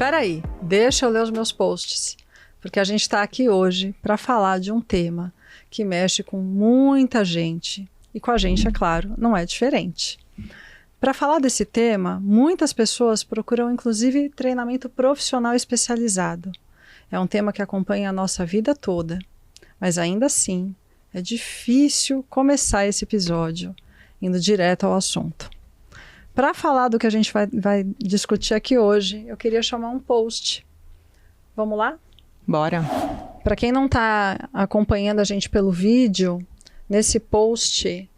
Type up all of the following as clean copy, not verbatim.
Peraí, deixa eu ler os meus posts, porque a gente está aqui hoje para falar de um tema que mexe com muita gente e com a gente, é claro, não é diferente. Para falar desse tema, muitas pessoas procuram inclusive treinamento profissional especializado. É um tema que acompanha a nossa vida toda, mas ainda assim é difícil começar esse episódio indo direto ao assunto. Para falar do que a gente vai discutir aqui hoje, eu queria chamar um post. Vamos lá? Bora. Para quem não está acompanhando a gente pelo vídeo, nesse post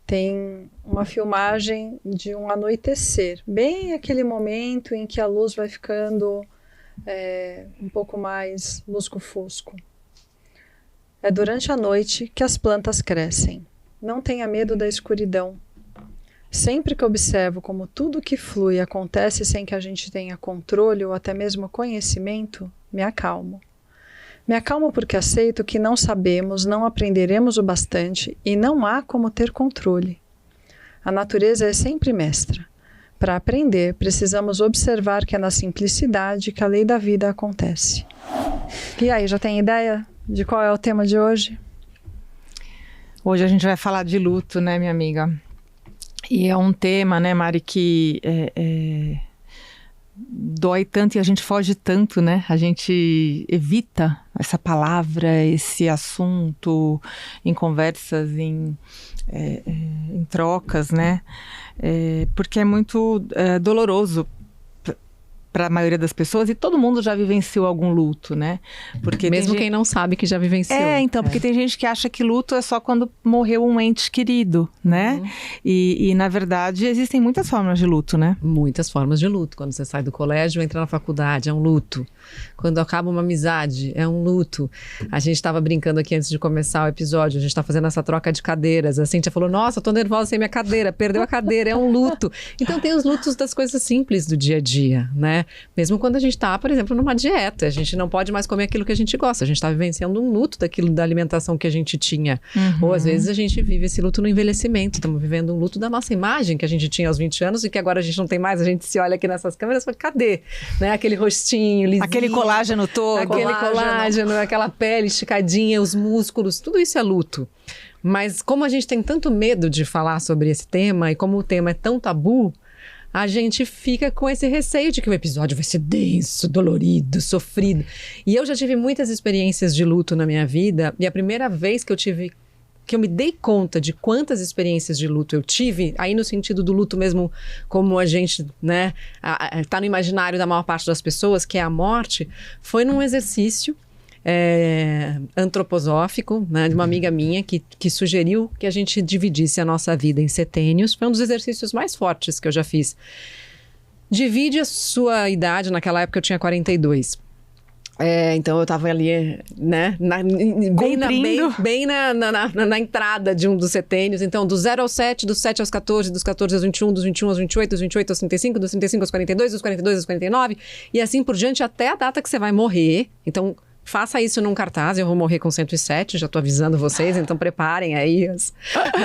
tem uma filmagem de um anoitecer. Bem aquele momento em que a luz vai ficando um pouco mais lusco-fusco. É durante a noite que as plantas crescem. Não tenha medo da escuridão. Sempre que observo como tudo que flui acontece sem que a gente tenha controle ou até mesmo conhecimento, me acalmo. Me acalmo porque aceito que não sabemos, não aprenderemos o bastante e não há como ter controle. A natureza é sempre mestra. Para aprender, precisamos observar que é na simplicidade que a lei da vida acontece. E aí, já tem ideia de qual é o tema de hoje? Hoje a gente vai falar de luto, né, minha amiga? E é um tema, né, Mari, que dói tanto e a gente foge tanto, né? A gente evita essa palavra, esse assunto em conversas, em trocas, né? Porque é muito doloroso para a maioria das pessoas, e todo mundo já vivenciou algum luto, né? Porque mesmo quem não sabe que já vivenciou. Porque tem gente que acha que luto é só quando morreu um ente querido, né? Uhum. E na verdade existem muitas formas de luto, né? Muitas formas de luto. Quando você sai do colégio, entra na faculdade, é um luto. Quando acaba uma amizade, é um luto. A gente estava brincando aqui antes de começar o episódio, a gente está fazendo essa troca de cadeiras. A Cíntia falou, nossa, eu tô nervosa sem minha cadeira, perdeu a cadeira, é um luto. Então tem os lutos das coisas simples do dia a dia, né? Mesmo quando a gente está, por exemplo, numa dieta, a gente não pode mais comer aquilo que a gente gosta, a gente está vivenciando um luto daquilo da alimentação que a gente tinha. Ou às vezes a gente vive esse luto no envelhecimento, estamos vivendo um luto da nossa imagem que a gente tinha aos 20 anos e que agora a gente não tem mais, a gente se olha aqui nessas câmeras e fala, cadê? Né? Aquele rostinho lisinho. Aquele colágeno todo. Aquele colágeno, aquela pele esticadinha, os músculos, tudo isso é luto. Mas como a gente tem tanto medo de falar sobre esse tema e como o tema é tão tabu, a gente fica com esse receio de que o episódio vai ser denso, dolorido, sofrido. E eu já tive muitas experiências de luto na minha vida, e a primeira vez que eu me dei conta de quantas experiências de luto eu tive, aí no sentido do luto mesmo, como a gente, né, tá no imaginário da maior parte das pessoas, que é a morte, foi num exercício antroposófico, né, de uma amiga minha que sugeriu que a gente dividisse a nossa vida em setênios. Foi um dos exercícios mais fortes que eu já fiz. Divide a sua idade, naquela época eu tinha 42. Então eu estava ali, né, bem na entrada de um dos setênios. Então do 0 aos 7, dos 7 aos 14, dos 14 aos 21, dos 21 aos 28, dos 28 aos 35, dos 35 aos 42, dos 42 aos 49 e assim por diante até a data que você vai morrer. Então faça isso num cartaz, eu vou morrer com 107, já tô avisando vocês, então preparem aí.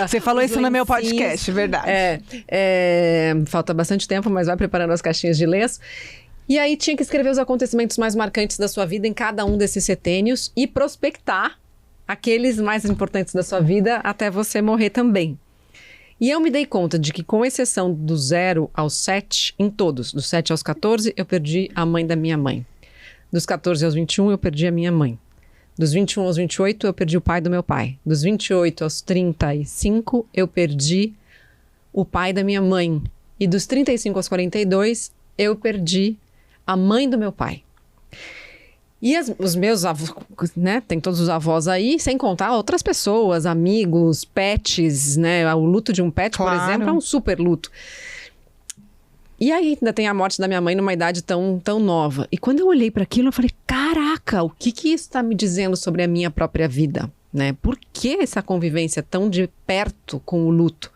Você falou isso no meu podcast, verdade. Falta bastante tempo, mas vai preparando as caixinhas de lenço. E aí tinha que escrever os acontecimentos mais marcantes da sua vida em cada um desses setênios e prospectar aqueles mais importantes da sua vida até você morrer também. E eu me dei conta de que, com exceção do 0 aos 7, em todos, dos 7 aos 14, eu perdi a mãe da minha mãe. Dos 14 aos 21, eu perdi a minha mãe. Dos 21 aos 28, eu perdi o pai do meu pai. Dos 28 aos 35, eu perdi o pai da minha mãe. E dos 35 aos 42, eu perdi a mãe do meu pai. E os meus avós, né, tem todos os avós aí, sem contar outras pessoas, amigos, pets, né, o luto de um pet, claro, por exemplo, é um super luto. E aí ainda tem a morte da minha mãe numa idade tão nova. E quando eu olhei para aquilo, eu falei, caraca, o que isso está me dizendo sobre a minha própria vida, né? Por que essa convivência tão de perto com o luto?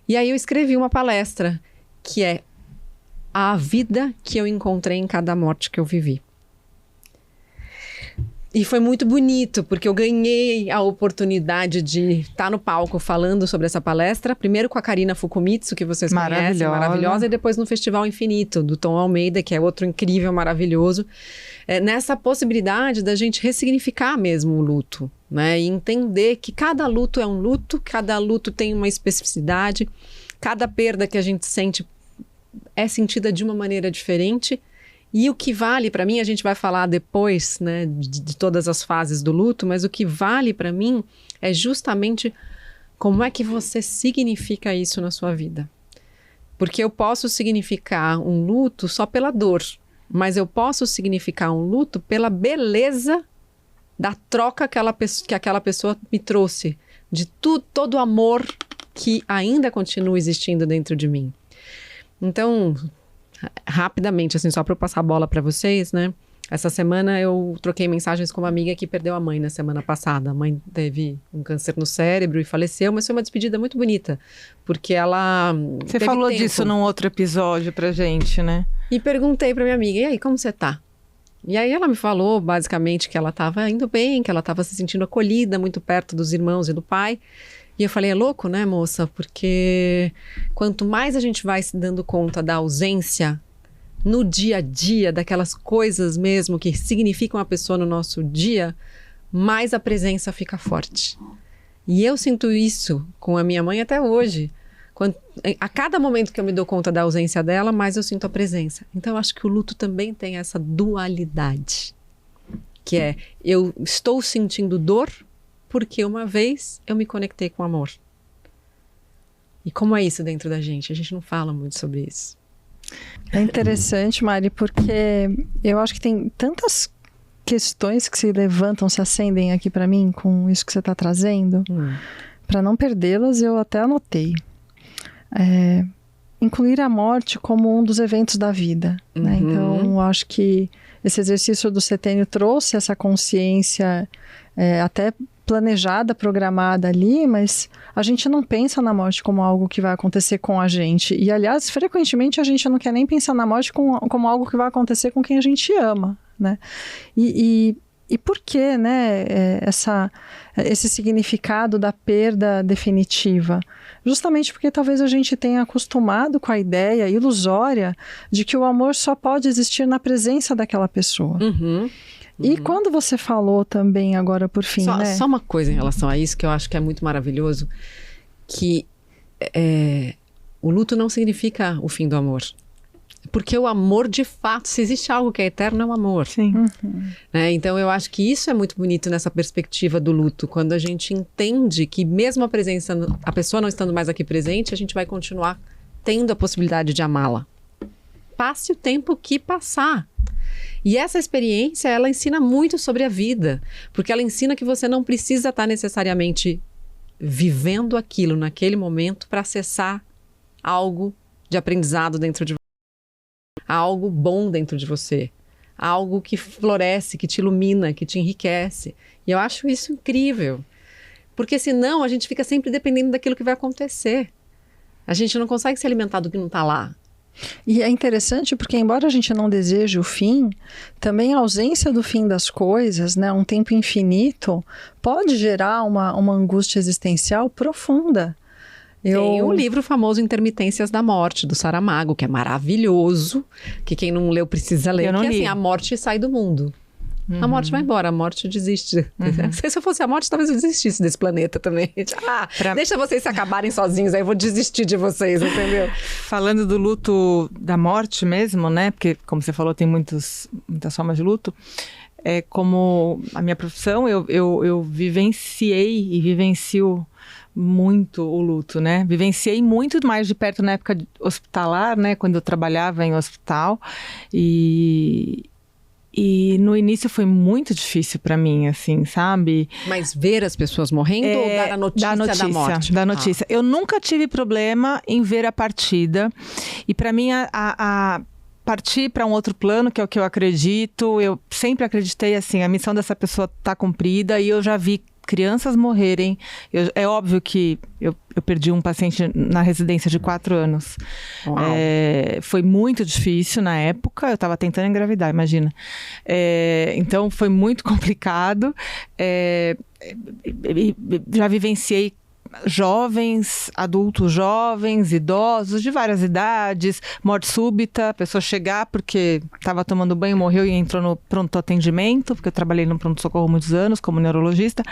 E aí eu escrevi uma palestra, que é a vida que eu encontrei em cada morte que eu vivi. E foi muito bonito, porque eu ganhei a oportunidade de estar no palco falando sobre essa palestra, primeiro com a Karina Fukumitsu, que vocês conhecem, maravilhosa, e depois no Festival Infinito, do Tom Almeida, que é outro incrível, maravilhoso. Nessa possibilidade da gente ressignificar mesmo o luto, né? E entender que cada luto é um luto, cada luto tem uma especificidade, cada perda que a gente sente é sentida de uma maneira diferente. E o que vale para mim, a gente vai falar depois, né, de todas as fases do luto, mas o que vale para mim é justamente como é que você significa isso na sua vida. Porque eu posso significar um luto só pela dor, mas eu posso significar um luto pela beleza da troca que aquela pessoa me trouxe, de todo o amor que ainda continua existindo dentro de mim. Então, rapidamente, assim, só para eu passar a bola para vocês, né? Essa semana eu troquei mensagens com uma amiga que perdeu a mãe na semana passada. A mãe teve um câncer no cérebro e faleceu, mas foi uma despedida muito bonita, porque ela Você falou disso num outro episódio pra gente, né? E perguntei pra minha amiga, e aí, como você tá? E aí ela me falou, basicamente, que ela tava indo bem, que ela tava se sentindo acolhida, muito perto dos irmãos e do pai. E eu falei, é louco, né, moça? Porque quanto mais a gente vai se dando conta da ausência no dia a dia, daquelas coisas mesmo que significam a pessoa no nosso dia, mais a presença fica forte. E eu sinto isso com a minha mãe até hoje. A cada momento que eu me dou conta da ausência dela, mais eu sinto a presença. Então eu acho que o luto também tem essa dualidade, que é, eu estou sentindo dor porque uma vez eu me conectei com amor. E como é isso dentro da gente? A gente não fala muito sobre isso. É interessante, Mari, porque eu acho que tem tantas questões que se levantam, se acendem aqui para mim com isso que você está trazendo. Para não perdê-las, eu até anotei. Incluir a morte como um dos eventos da vida, né? Então, eu acho que esse exercício do setênio trouxe essa consciência até planejada, programada ali, mas a gente não pensa na morte como algo que vai acontecer com a gente. E, aliás, frequentemente a gente não quer nem pensar na morte como algo que vai acontecer com quem a gente ama, né? E por que, né, esse significado da perda definitiva? Justamente porque talvez a gente tenha acostumado com a ideia ilusória de que o amor só pode existir na presença daquela pessoa. E quando você falou também, agora por fim, né? Só uma coisa em relação a isso que eu acho que é muito maravilhoso, que o luto não significa o fim do amor. Porque o amor, de fato, se existe algo que é eterno, é o amor. Sim. Então, eu acho que isso é muito bonito nessa perspectiva do luto. Quando a gente entende que mesmo a pessoa não estando mais aqui presente, a gente vai continuar tendo a possibilidade de amá-la. Passe o tempo que passar. E essa experiência, ela ensina muito sobre a vida. Porque ela ensina que você não precisa estar necessariamente vivendo aquilo naquele momento para acessar algo de aprendizado dentro de você. Algo bom dentro de você, algo que floresce, que te ilumina, que te enriquece. E eu acho isso incrível, porque senão a gente fica sempre dependendo daquilo que vai acontecer. A gente não consegue se alimentar do que não está lá. E é interessante porque, embora a gente não deseje o fim, também a ausência do fim das coisas, né, um tempo infinito, pode gerar uma angústia existencial profunda. Tem o livro famoso Intermitências da Morte, do Saramago, que é maravilhoso, que quem não leu precisa ler, que é assim, a morte sai do mundo. A morte vai embora, a morte desiste. Se eu fosse a morte, talvez eu desistisse desse planeta também. Deixa vocês se acabarem sozinhos, aí eu vou desistir de vocês, entendeu? Falando do luto da morte mesmo, né? Porque, como você falou, tem muitas formas de luto. Como a minha profissão, eu vivenciei e vivencio muito o luto, né? Vivenciei muito mais de perto na época hospitalar, né? Quando eu trabalhava em hospital. E no início foi muito difícil para mim, assim, sabe? Mas ver as pessoas morrendo ou dar a notícia da morte? Da notícia. Eu nunca tive problema em ver a partida. E para mim, a partir para um outro plano, que é o que eu acredito, eu sempre acreditei assim, a missão dessa pessoa está cumprida, e eu já vi crianças morrerem. É óbvio que eu perdi um paciente na residência de 4 anos. Foi muito difícil na época, eu estava tentando engravidar, imagina. Então foi muito complicado. Já vivenciei jovens, adultos jovens, idosos de várias idades, morte súbita, a pessoa chegar porque estava tomando banho, morreu e entrou no pronto atendimento, porque eu trabalhei no pronto-socorro há muitos anos como neurologista.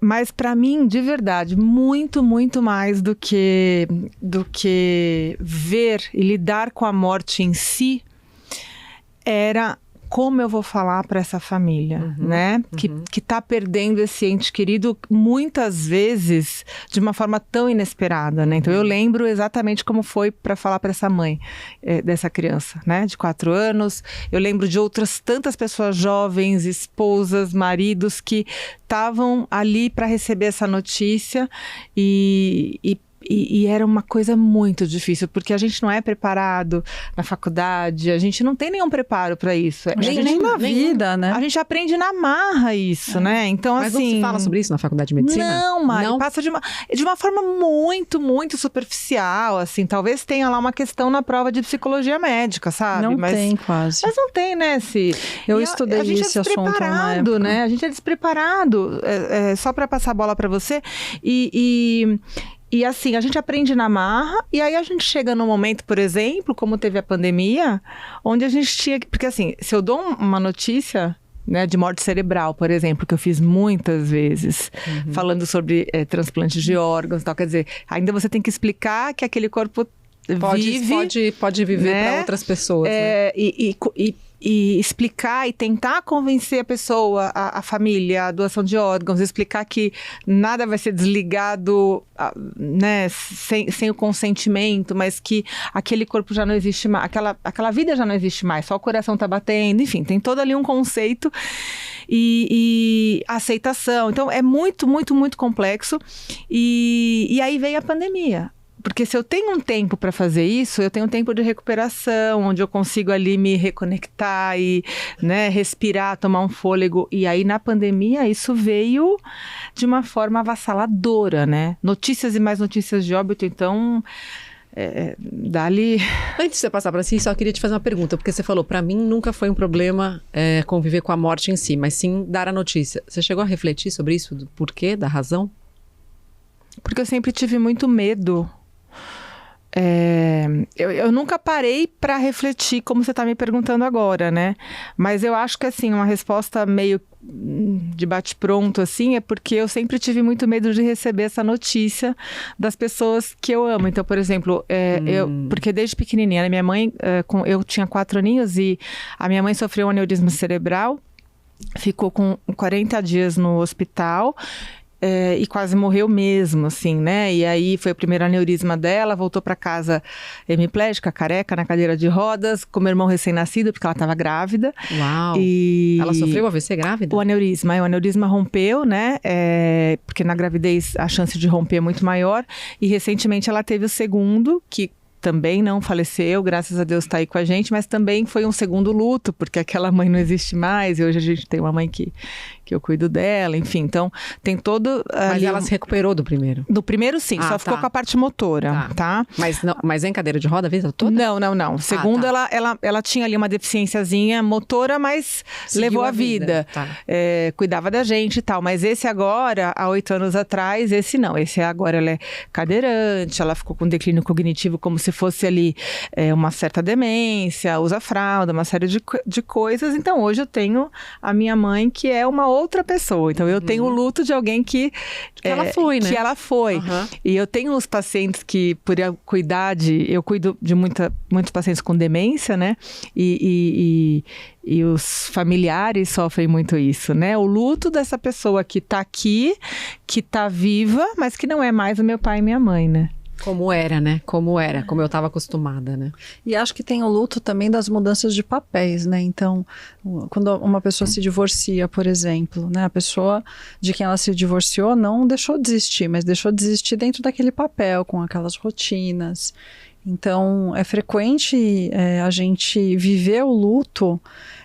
Mas para mim, de verdade, muito, muito mais do que ver e lidar com a morte em si, era como eu vou falar para essa família, né? Que tá perdendo esse ente querido muitas vezes de uma forma tão inesperada, né? Então eu lembro exatamente como foi para falar para essa mãe dessa criança, né? De 4 anos. Eu lembro de outras tantas pessoas jovens, esposas, maridos que estavam ali para receber essa notícia e era uma coisa muito difícil, porque a gente não é preparado na faculdade, a gente não tem nenhum preparo para isso. Nem na vida, né? A gente aprende na marra isso, né? Então, Mas não se fala sobre isso na faculdade de medicina? Não, Mari, passa de uma forma muito, muito superficial, assim. Talvez tenha lá uma questão na prova de psicologia médica, sabe? Não tem quase. Mas não tem, né? Eu estudei esse assunto na época. Né? A gente é despreparado. Só para passar a bola para você. E assim, a gente aprende na marra, e aí a gente chega num momento, por exemplo, como teve a pandemia, onde a gente tinha que... Porque assim, se eu dou uma notícia, né, de morte cerebral, por exemplo, que eu fiz muitas vezes, falando sobre transplantes de órgãos e tal, quer dizer, ainda você tem que explicar que aquele corpo pode viver, né, para outras pessoas. Né? E explicar e tentar convencer a pessoa, a família, a doação de órgãos, explicar que nada vai ser desligado, né, sem o consentimento, mas que aquele corpo já não existe mais, aquela vida já não existe mais, só o coração tá batendo, enfim, tem todo ali um conceito e aceitação. Então é muito, muito, muito complexo. E aí vem a pandemia. Porque se eu tenho um tempo para fazer isso, eu tenho um tempo de recuperação, onde eu consigo ali me reconectar e, né, respirar, tomar um fôlego. E aí, na pandemia, isso veio de uma forma avassaladora, né? Notícias e mais notícias de óbito, então... dá-lhe... Antes de você passar para si, só queria te fazer uma pergunta, porque você falou, para mim nunca foi um problema conviver com a morte em si, mas sim dar a notícia. Você chegou a refletir sobre isso, do porquê, da razão? Porque eu sempre tive muito medo. Eu nunca parei para refletir como você está me perguntando agora, né? Mas eu acho que, assim, uma resposta meio de bate-pronto, assim, é porque eu sempre tive muito medo de receber essa notícia das pessoas que eu amo. Então, por exemplo, porque desde pequenininha, minha mãe, eu tinha 4 aninhos e a minha mãe sofreu um aneurisma cerebral, ficou com 40 dias no hospital. E quase morreu mesmo, assim, né? E aí foi o primeiro aneurisma dela, voltou para casa hemiplégica, careca, na cadeira de rodas, com meu irmão recém-nascido, porque ela estava grávida. Uau! Ela sofreu AVC grávida? O aneurisma rompeu, né? Porque na gravidez a chance de romper é muito maior. E recentemente ela teve o segundo, que também não faleceu, graças a Deus está aí com a gente, mas também foi um segundo luto, porque aquela mãe não existe mais, e hoje a gente tem uma mãe que eu cuido dela, enfim, então tem todo... Mas ela se recuperou do primeiro? Do primeiro sim, só ficou com a parte motora, tá? Mas em cadeira de roda a vida toda? Não. Segundo, ela tinha ali uma deficiênciazinha motora, mas seguiu levou a vida. Tá. Cuidava da gente e tal, mas esse agora, há 8 anos atrás, esse não. Esse agora ela é cadeirante, ela ficou com declínio cognitivo como se fosse ali uma certa demência, usa fralda, uma série de coisas. Então hoje eu tenho a minha mãe, que é uma outra pessoa. Então eu tenho o luto de alguém que ela foi, né? Que ela foi. E eu tenho os pacientes que, por acuidade, eu cuido de muitos pacientes com demência, né? E os familiares sofrem muito isso, né? O luto dessa pessoa que tá aqui, que tá viva, mas que não é mais o meu pai e minha mãe, né? Como era, né? Como eu estava acostumada, né? E acho que tem o luto também das mudanças de papéis, né? Então, quando uma pessoa se divorcia, por exemplo, né? A pessoa de quem ela se divorciou não deixou de existir, mas deixou de existir dentro daquele papel, com aquelas rotinas. Então, é frequente a gente viver o luto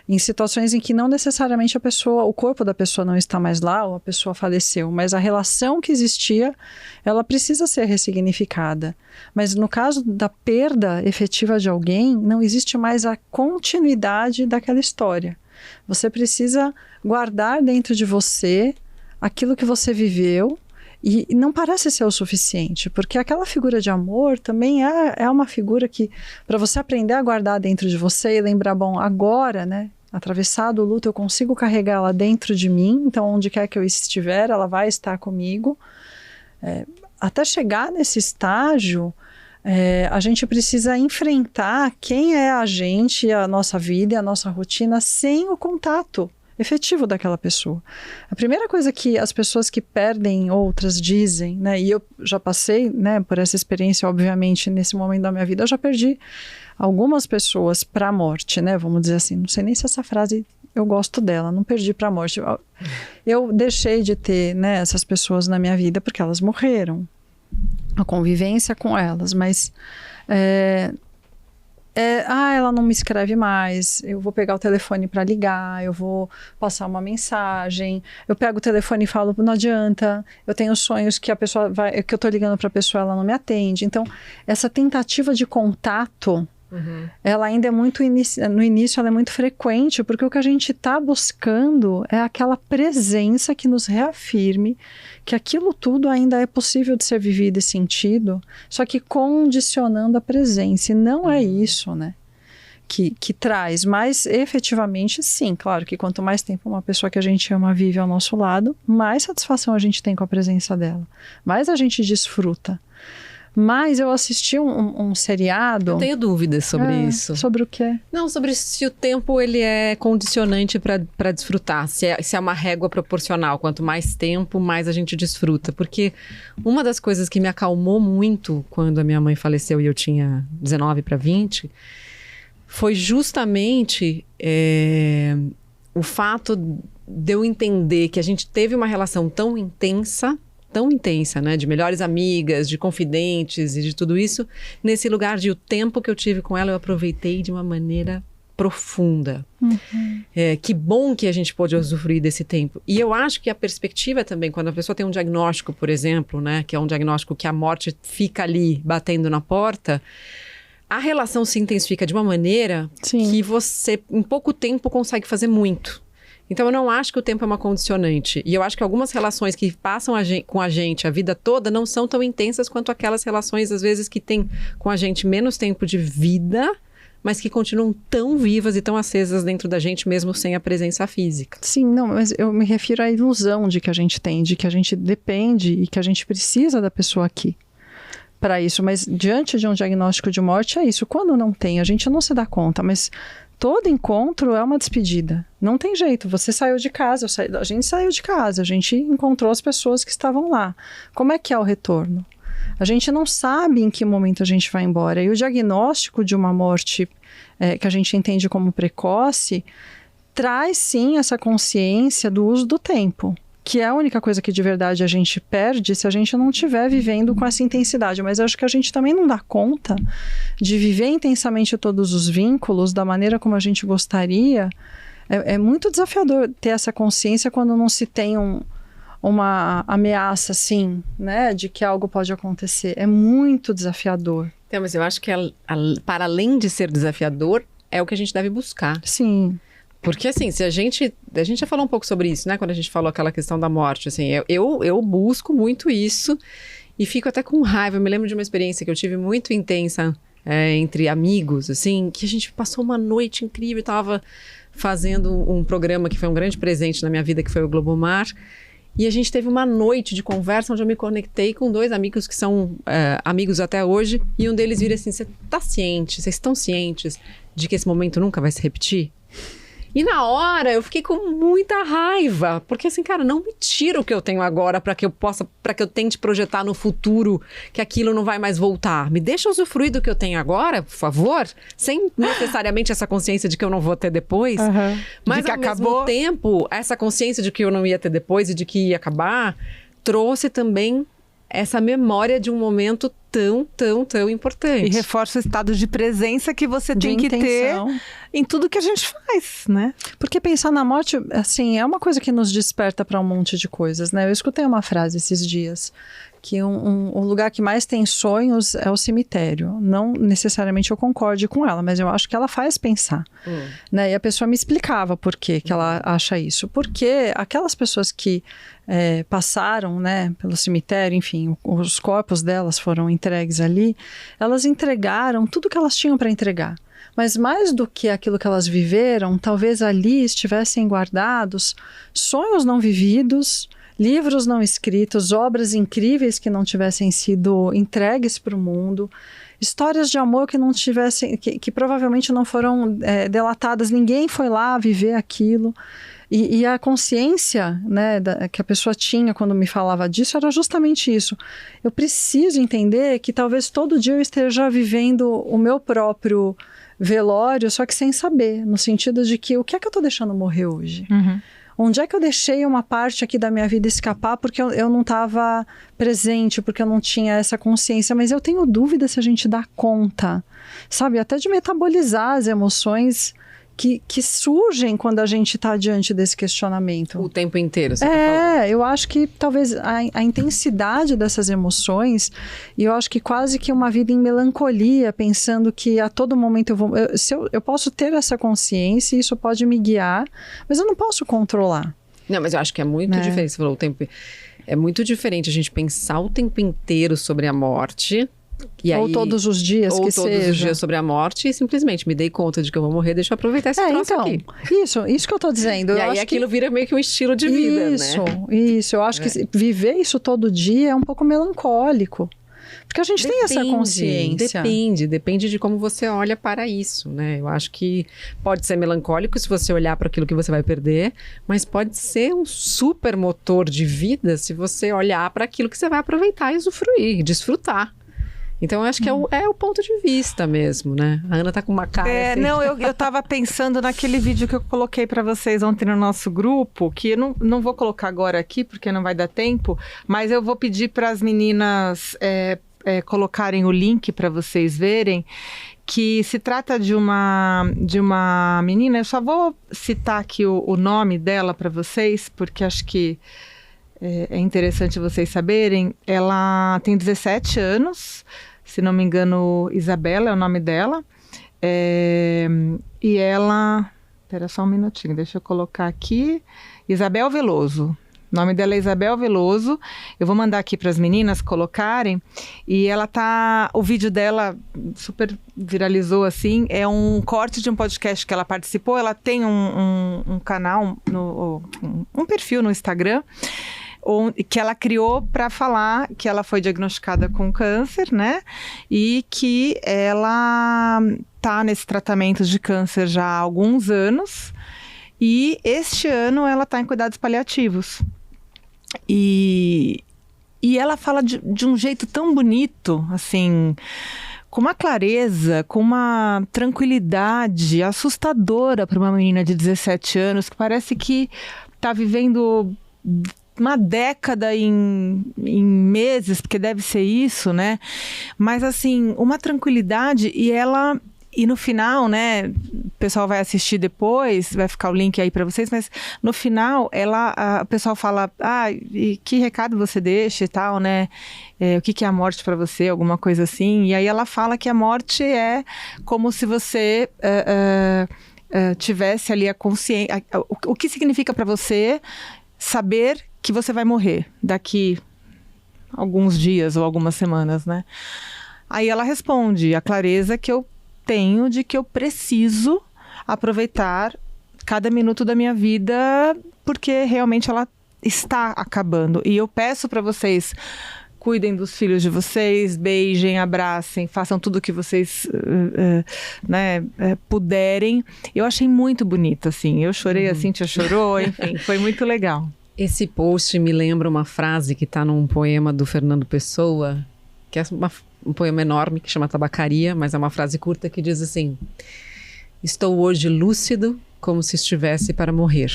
em situações em que não necessariamente o corpo da pessoa não está mais lá, ou a pessoa faleceu, mas a relação que existia, ela precisa ser ressignificada. Mas no caso da perda efetiva de alguém, não existe mais a continuidade daquela história. Você precisa guardar dentro de você aquilo que você viveu, e não parece ser o suficiente, porque aquela figura de amor também é uma figura que, para você aprender a guardar dentro de você e lembrar, bom, agora, né, atravessado o luto, eu consigo carregar ela dentro de mim, então onde quer que eu estiver, ela vai estar comigo. Até chegar nesse estágio, a gente precisa enfrentar quem é a gente, a nossa vida e a nossa rotina sem o contato efetivo daquela pessoa. A primeira coisa que as pessoas que perdem outras dizem, né, e eu já passei, né, por essa experiência, obviamente, nesse momento da minha vida, eu já perdi algumas pessoas para a morte, né, vamos dizer assim, não sei nem se essa frase eu gosto dela, não perdi para a morte. Eu deixei de ter, né, essas pessoas na minha vida porque elas morreram, a convivência com elas, mas ela não me escreve mais, eu vou pegar o telefone para ligar, eu vou passar uma mensagem, eu pego o telefone e falo, não adianta, eu tenho sonhos que que eu tô ligando para a pessoa, ela não me atende. Então, essa tentativa de contato, ela ainda é muito no início, ela é muito frequente, porque o que a gente está buscando é aquela presença que nos reafirme que aquilo tudo ainda é possível de ser vivido e sentido, só que condicionando a presença. E não é isso, né, que traz. Mas efetivamente, sim, claro que quanto mais tempo uma pessoa que a gente ama vive ao nosso lado, mais satisfação a gente tem com a presença dela, mais a gente desfruta. Mas eu assisti um seriado... Eu tenho dúvidas sobre isso. Sobre o quê? Não, sobre se o tempo ele é condicionante para desfrutar. Se é uma régua proporcional. Quanto mais tempo, mais a gente desfruta. Porque uma das coisas que me acalmou muito quando a minha mãe faleceu e eu tinha 19 para 20... foi justamente o fato de eu entender que a gente teve uma relação tão intensa, né, de melhores amigas, de confidentes e de tudo isso, nesse lugar de o tempo que eu tive com ela eu aproveitei de uma maneira profunda. Que bom que a gente pôde usufruir desse tempo. E eu acho que a perspectiva também, quando a pessoa tem um diagnóstico, por exemplo, né, que é um diagnóstico que a morte fica ali batendo na porta, a relação se intensifica de uma maneira que você, em pouco tempo, consegue fazer muito. Então, eu não acho que o tempo é uma condicionante. E eu acho que algumas relações que passam com a gente a vida toda não são tão intensas quanto aquelas relações, às vezes, que têm com a gente menos tempo de vida, mas que continuam tão vivas e tão acesas dentro da gente, mesmo sem a presença física. Sim, não, mas eu me refiro à ilusão de que a gente tem, de que a gente depende e que a gente precisa da pessoa aqui para isso. Mas diante de um diagnóstico de morte, é isso. Quando não tem, a gente não se dá conta, mas... todo encontro é uma despedida. Não tem jeito. Você saiu de casa, a gente saiu de casa, a gente encontrou as pessoas que estavam lá. Como é que é o retorno? A gente não sabe em que momento a gente vai embora. E o diagnóstico de uma morte que a gente entende como precoce traz sim essa consciência do uso do tempo, que é a única coisa que de verdade a gente perde se a gente não estiver vivendo com essa intensidade. Mas eu acho que a gente também não dá conta de viver intensamente todos os vínculos da maneira como a gente gostaria. É muito desafiador ter essa consciência quando não se tem uma ameaça assim, né, de que algo pode acontecer. É muito desafiador. Então, mas eu acho que para além de ser desafiador, é o que a gente deve buscar. Sim. Porque, assim, se a gente já falou um pouco sobre isso, né? Quando a gente falou aquela questão da morte, assim, eu busco muito isso e fico até com raiva. Eu me lembro de uma experiência que eu tive muito intensa entre amigos, assim, que a gente passou uma noite incrível, tava fazendo um programa que foi um grande presente na minha vida, que foi o Globomar, e a gente teve uma noite de conversa onde eu me conectei com dois amigos que são amigos até hoje, e um deles vira assim, vocês estão cientes de que esse momento nunca vai se repetir? E na hora eu fiquei com muita raiva, porque assim, cara, não me tira o que eu tenho agora para que eu tente projetar no futuro que aquilo não vai mais voltar. Me deixa usufruir do que eu tenho agora, por favor, sem necessariamente essa consciência de que eu não vou ter depois, mas ao mesmo tempo, essa consciência de que eu não ia ter depois e de que ia acabar, trouxe também essa memória de um momento tão importante. E reforça o estado de presença que você tem que ter em tudo que a gente faz, né? Porque pensar na morte, assim, é uma coisa que nos desperta para um monte de coisas, né? Eu escutei uma frase esses dias, que o lugar que mais tem sonhos é o cemitério. Não necessariamente eu concorde com ela, mas eu acho que ela faz pensar. Né? E a pessoa me explicava por que ela acha isso. Porque aquelas pessoas que passaram, né, pelo cemitério, enfim, os corpos delas foram entregues ali, elas entregaram tudo que elas tinham para entregar. Mas mais do que aquilo que elas viveram, talvez ali estivessem guardados sonhos não vividos, livros não escritos, obras incríveis que não tivessem sido entregues para o mundo, histórias de amor que não tivessem, que provavelmente não foram delatadas, ninguém foi lá viver aquilo. E a consciência, né, que a pessoa tinha quando me falava disso era justamente isso. Eu preciso entender que talvez todo dia eu esteja vivendo o meu próprio velório, só que sem saber, no sentido de que o que é que eu estou deixando morrer hoje? Onde é que eu deixei uma parte aqui da minha vida escapar porque eu não estava presente, porque eu não tinha essa consciência? Mas eu tenho dúvida se a gente dá conta, sabe? Até de metabolizar as emoções que surgem quando a gente está diante desse questionamento. O tempo inteiro, você tá falando. Eu acho que talvez a intensidade dessas emoções, e eu acho que quase que uma vida em melancolia, pensando que a todo momento eu posso ter essa consciência, isso pode me guiar, mas eu não posso controlar. Não, mas eu acho que é muito diferente, você falou o tempo. É muito diferente a gente pensar o tempo inteiro sobre a morte. Ou todos os dias que seja. Ou todos os dias sobre a morte e simplesmente me dei conta de que eu vou morrer, deixa eu aproveitar esse troço aqui. Isso que eu tô dizendo. E aí aquilo vira meio que um estilo de vida, né? Isso. Eu acho que viver isso todo dia é um pouco melancólico. Porque a gente tem essa consciência. Depende de como você olha para isso, né? Eu acho que pode ser melancólico se você olhar para aquilo que você vai perder, mas pode ser um super motor de vida se você olhar para aquilo que você vai aproveitar e usufruir, desfrutar. Então, eu acho que é o ponto de vista mesmo, né? A Ana tá com uma cara assim. Não, eu tava pensando naquele vídeo que eu coloquei para vocês ontem no nosso grupo, que eu não vou colocar agora aqui, porque não vai dar tempo, mas eu vou pedir para as meninas colocarem o link para vocês verem, que se trata de uma menina. Eu só vou citar aqui o nome dela para vocês, porque acho que é interessante vocês saberem. Ela tem 17 anos, se não me engano, Isabela é o nome dela. E ela... Espera só um minutinho, deixa eu colocar aqui. Isabel Veloso. O nome dela é Isabel Veloso. Eu vou mandar aqui para as meninas colocarem. E ela tá... O vídeo dela super viralizou, assim. É um corte de um podcast que ela participou. Ela tem um canal, um perfil no Instagram, que ela criou para falar que ela foi diagnosticada com câncer, né? E que ela tá nesse tratamento de câncer já há alguns anos. E este ano ela tá em cuidados paliativos. E ela fala de um jeito tão bonito, assim, com uma clareza, com uma tranquilidade assustadora para uma menina de 17 anos, que parece que tá vivendo uma década em meses, porque deve ser isso, né? Mas, assim, uma tranquilidade. E no final, né, o pessoal vai assistir depois, vai ficar o link aí para vocês, mas no final o pessoal fala, e que recado você deixa e tal, né? O que é a morte para você, alguma coisa assim. E aí ela fala que a morte é como se você tivesse ali a consciência. O que significa para você saber que você vai morrer daqui alguns dias ou algumas semanas, né? Aí ela responde, a clareza que eu tenho de que eu preciso aproveitar cada minuto da minha vida, porque realmente ela está acabando. E eu peço para vocês, cuidem dos filhos de vocês, beijem, abracem, façam tudo o que vocês puderem. Eu achei muito bonito, assim. Eu chorei, a Cíntia chorou, enfim, foi muito legal. Esse post me lembra uma frase que está num poema do Fernando Pessoa, que é um poema enorme que chama Tabacaria, mas é uma frase curta que diz assim: estou hoje lúcido como se estivesse para morrer.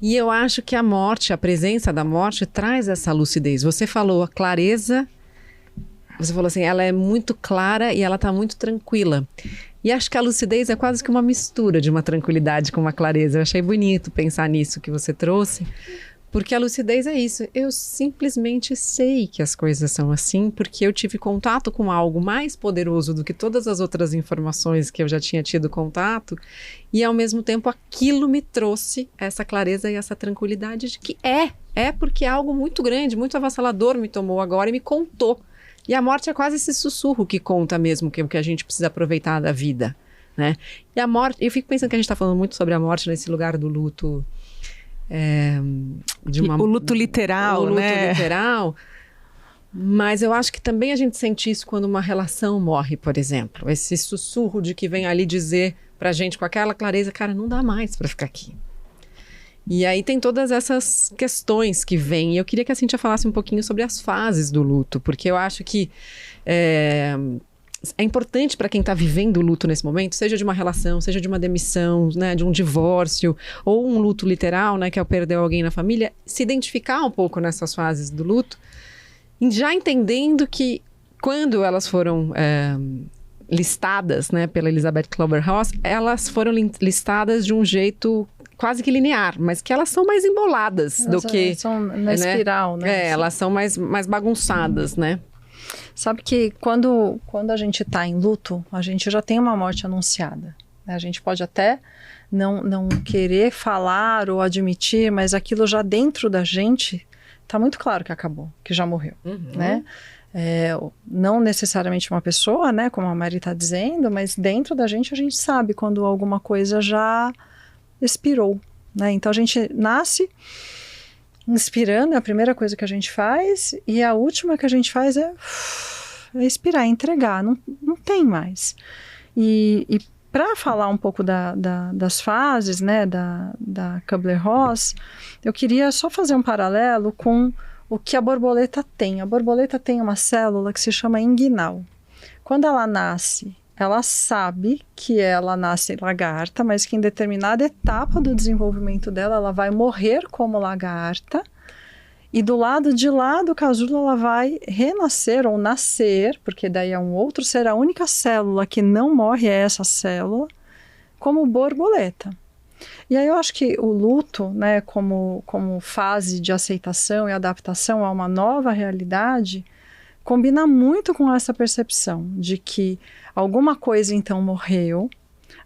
E eu acho que a morte, a presença da morte traz essa lucidez. Você falou a clareza Você falou assim, ela é muito clara e ela está muito tranquila. E acho que a lucidez é quase que uma mistura de uma tranquilidade com uma clareza. Eu achei bonito pensar nisso que você trouxe, porque a lucidez é isso. Eu simplesmente sei que as coisas são assim, porque eu tive contato com algo mais poderoso do que todas as outras informações que eu já tinha tido contato, e ao mesmo tempo aquilo me trouxe essa clareza e essa tranquilidade de que é porque algo muito grande, muito avassalador me tomou agora e me contou. E a morte é quase esse sussurro que conta mesmo que a gente precisa aproveitar da vida, né? E a morte, eu fico pensando que a gente está falando muito sobre a morte nesse lugar do luto, o luto literal, o luto né? literal, mas eu acho que também a gente sente isso quando uma relação morre, por exemplo. Esse sussurro de que vem ali dizer pra gente com aquela clareza, cara, não dá mais para ficar aqui. E aí tem todas essas questões que vêm. E eu queria que a Cíntia falasse um pouquinho sobre as fases do luto, porque eu acho que é importante para quem está vivendo o luto nesse momento, seja de uma relação, seja de uma demissão, né, de um divórcio, ou um luto literal, né, que é o perder alguém na família, se identificar um pouco nessas fases do luto, já entendendo que quando elas foram listadas, né, pela Elizabeth Kübler-Ross, elas foram listadas de um jeito quase que linear, mas que elas são mais emboladas do que... São na espiral, né? Elas são mais bagunçadas, né? Sabe que quando a gente está em luto, a gente já tem uma morte anunciada. Né? A gente pode até não querer falar ou admitir, mas aquilo já dentro da gente está muito claro que acabou, que já morreu, né? Não necessariamente uma pessoa, né, como a Mari está dizendo, mas dentro da gente a gente sabe quando alguma coisa já expirou, né? Então a gente nasce inspirando, é a primeira coisa que a gente faz, e a última que a gente faz é expirar, entregar, não tem mais. E para falar um pouco das fases, né, da Kübler-Ross, eu queria só fazer um paralelo com o que a borboleta tem. A borboleta tem uma célula que se chama inguinal. Quando ela nasce, ela sabe que ela nasce lagarta, mas que em determinada etapa do desenvolvimento dela, ela vai morrer como lagarta. E do lado de lá do casulo, ela vai renascer ou nascer, porque daí é um outro ser. A única célula que não morre é essa célula, como borboleta. E aí eu acho que o luto, né, como fase de aceitação e adaptação a uma nova realidade, combina muito com essa percepção de que alguma coisa então morreu,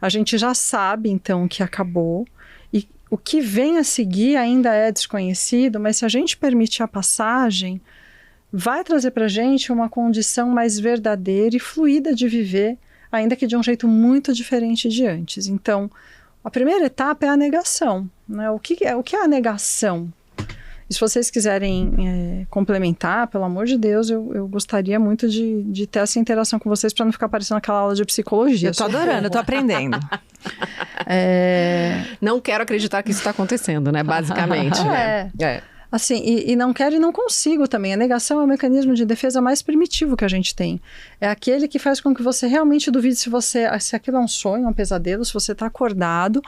a gente já sabe então que acabou, e o que vem a seguir ainda é desconhecido, mas se a gente permitir a passagem, vai trazer para a gente uma condição mais verdadeira e fluida de viver, ainda que de um jeito muito diferente de antes. Então, a primeira etapa é a negação, né? O que é a negação? E se vocês quiserem complementar, pelo amor de Deus, eu gostaria muito de ter essa interação com vocês para não ficar parecendo aquela aula de psicologia. Eu tô adorando, eu tô aprendendo. Não quero acreditar que isso está acontecendo, né? Basicamente, né? Assim, e não quero e não consigo também. A negação é o mecanismo de defesa mais primitivo que a gente tem. É aquele que faz com que você realmente duvide se aquilo é um sonho, um pesadelo, se você está acordado.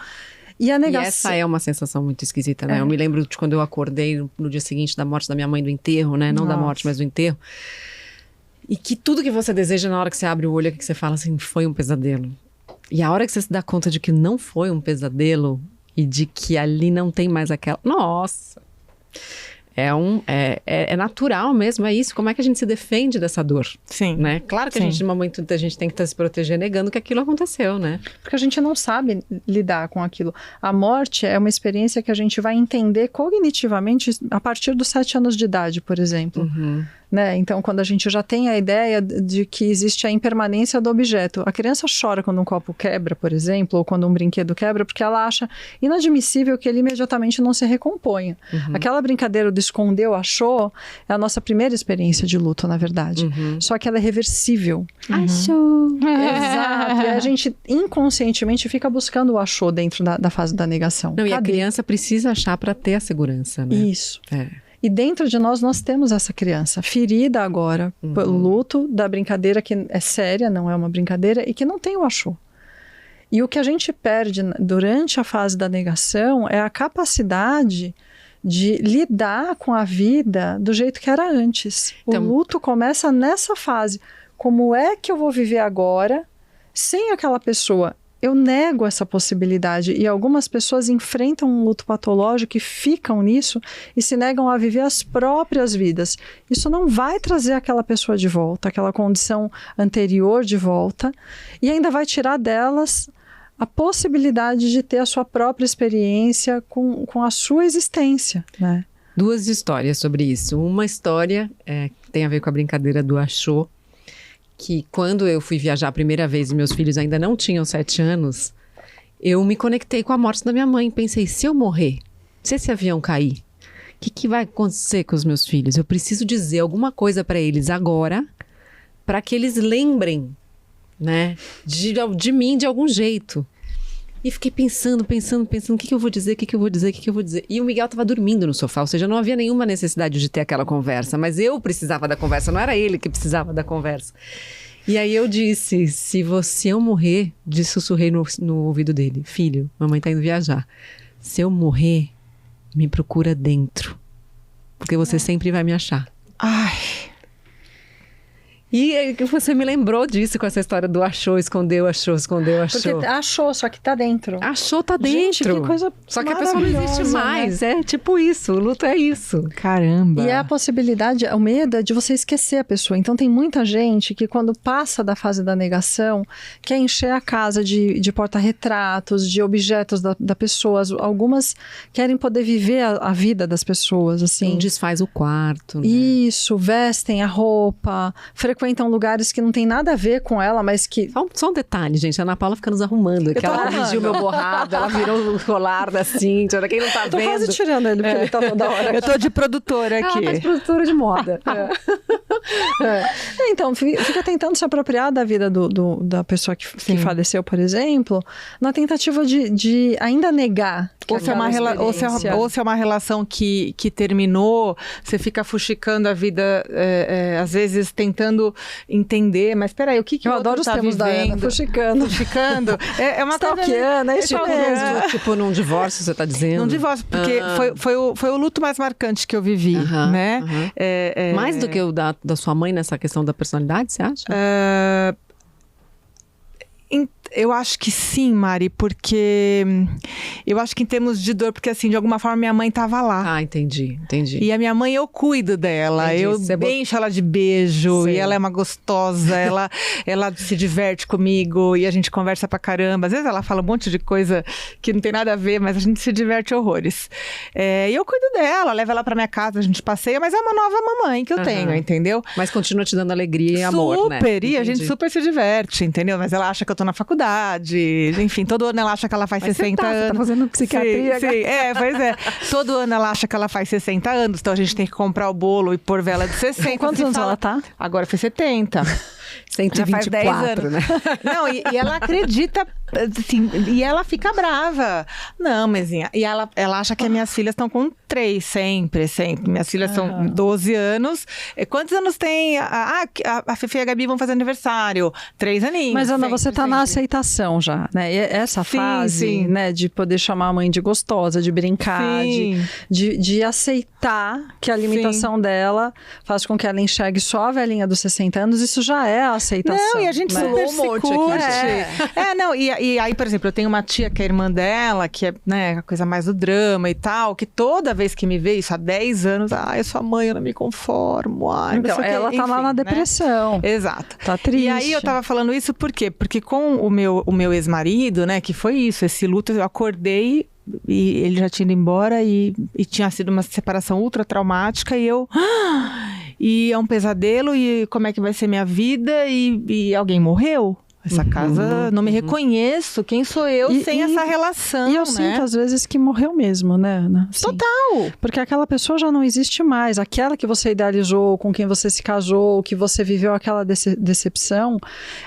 E a negação... E essa é uma sensação muito esquisita, né? Eu me lembro de quando eu acordei no dia seguinte da morte da minha mãe, do enterro, né? Não da morte, mas do enterro. E que tudo que você deseja na hora que você abre o olho é que você fala assim, foi um pesadelo. E a hora que você se dá conta de que não foi um pesadelo e de que ali não tem mais aquela... Nossa! É natural mesmo, é isso. Como é que a gente se defende dessa dor? Sim. Né? Claro que a gente, no momento, a gente tem que se proteger negando que aquilo aconteceu, né? Porque a gente não sabe lidar com aquilo. A morte é uma experiência que a gente vai entender cognitivamente a partir dos 7 anos de idade, por exemplo. Né? Então, quando a gente já tem a ideia de que existe a impermanência do objeto. A criança chora quando um copo quebra, por exemplo, ou quando um brinquedo quebra, porque ela acha inadmissível que ele imediatamente não se recomponha. Aquela brincadeira do escondeu, achou, é a nossa primeira experiência de luto, na verdade. Só que ela é reversível. Achou! Exato. E a gente inconscientemente fica buscando o achou dentro da fase da negação. Não, e a criança precisa achar para ter a segurança, né? Isso. E dentro de nós temos essa criança ferida agora pelo luto da brincadeira que é séria, não é uma brincadeira, e que não tem o achou. E o que a gente perde durante a fase da negação é a capacidade de lidar com a vida do jeito que era antes. O luto começa nessa fase. Como é que eu vou viver agora sem aquela pessoa? Eu nego essa possibilidade, e algumas pessoas enfrentam um luto patológico e ficam nisso e se negam a viver as próprias vidas. Isso não vai trazer aquela pessoa de volta, aquela condição anterior de volta, e ainda vai tirar delas a possibilidade de ter a sua própria experiência com a sua existência, né? 2 histórias sobre isso. Uma história tem a ver com a brincadeira do achou, que quando eu fui viajar a primeira vez e meus filhos ainda não tinham 7 anos, eu me conectei com a morte da minha mãe. Pensei, se eu morrer, se esse avião cair, o que vai acontecer com os meus filhos? Eu preciso dizer alguma coisa para eles agora, para que eles lembrem, né, de mim de algum jeito. E fiquei pensando, o que eu vou dizer, E o Miguel estava dormindo no sofá, ou seja, não havia nenhuma necessidade de ter aquela conversa, mas eu precisava da conversa, não era ele que precisava da conversa. E aí eu disse, se eu morrer, sussurrei no ouvido dele, filho, mamãe tá indo viajar. Se eu morrer, me procura dentro, porque você sempre vai me achar. Ai... E você me lembrou disso com essa história do achou, escondeu. Porque achou, só que tá dentro. Achou, tá dentro. Gente, que coisa só que a pessoa não existe mais. Né? É tipo isso, o luto é isso. Caramba. E a possibilidade, o medo é de você esquecer a pessoa. Então tem muita gente que quando passa da fase da negação, quer encher a casa de porta-retratos, de objetos da pessoa. Algumas querem poder viver a vida das pessoas, assim. Então, desfaz o quarto. Né? Isso, vestem a roupa, frequentam lugares que não tem nada a ver com ela, mas que... Só um detalhe, gente, a Ana Paula fica nos arrumando, que ela corrigiu meu borrado, ela virou o colar da Cíntia, quem não tá vendo... Tô quase tirando ele, porque ele tá toda hora. Eu tô de produtora aqui. Ela tá de produtora de moda. Então, fica tentando se apropriar da vida da pessoa que faleceu, por exemplo, na tentativa de ainda negar. Ou se é uma relação que terminou, você fica fuxicando a vida, às vezes tentando entender, mas peraí, o que eu o adoro outro tá os termos vivendo? Da Ana, fuxicando. É uma stalkeando, é isso mesmo. Tipo, num divórcio, você tá dizendo? Num divórcio, porque foi o luto mais marcante que eu vivi, né? Mais do que o da sua mãe nessa questão da personalidade, você acha? Eu acho que sim, Mari, porque eu acho que em termos de dor, porque assim, de alguma forma minha mãe tava lá. Ah, entendi. E a minha mãe, eu cuido dela, eu encho ela de beijo, e ela é uma gostosa, ela se diverte comigo, e a gente conversa pra caramba. Às vezes ela fala um monte de coisa que não tem nada a ver, mas a gente se diverte horrores. E eu cuido dela, levo ela pra minha casa, a gente passeia, mas é uma nova mamãe que eu tenho, entendeu? Mas continua te dando alegria e amor, né? Super, e a gente super se diverte, entendeu? Mas ela acha que eu tô na faculdade, enfim, todo ano ela acha que ela faz 60 anos. Você tá fazendo psiquiatria. Sim, pois é. Todo ano ela acha que ela faz 60 anos, então a gente tem que comprar o bolo e pôr vela de 60. Quantos anos ela tá? Agora foi 70. 124, faz 10 anos. Né? Não, e ela acredita, assim, e ela fica brava. Não, mesinha. E ela acha que as minhas filhas estão com 3, sempre. Minhas filhas são 12 anos. Quantos anos tem? A Fefe e a Gabi vão fazer aniversário. 3 aninhos. Mas, Ana, você tá na aceitação já, né? E essa fase, né, de poder chamar a mãe de gostosa, de brincar, de aceitar que a limitação dela faz com que ela enxergue só a velhinha dos 60 anos, isso já é a aceitação. Não, e a gente super se curte. Não, e aí, por exemplo, eu tenho uma tia que é irmã dela, que é, né, a coisa mais do drama e tal, que toda vez que me vê, isso há 10 anos, eu sou a mãe, eu não me conformo. Então, ela tá lá na depressão. Né? Exato. Tá triste. E aí eu tava falando isso por quê? Porque com o meu ex-marido, né, que foi isso, esse luto, eu acordei e ele já tinha ido embora e tinha sido uma separação ultra traumática e é um pesadelo e como é que vai ser minha vida e alguém morreu. Essa casa, não me reconheço. Quem sou eu sem essa relação, E eu sinto, às vezes, que morreu mesmo, né, Ana? Assim, total! Porque aquela pessoa já não existe mais. Aquela que você idealizou, com quem você se casou, que você viveu aquela decepção,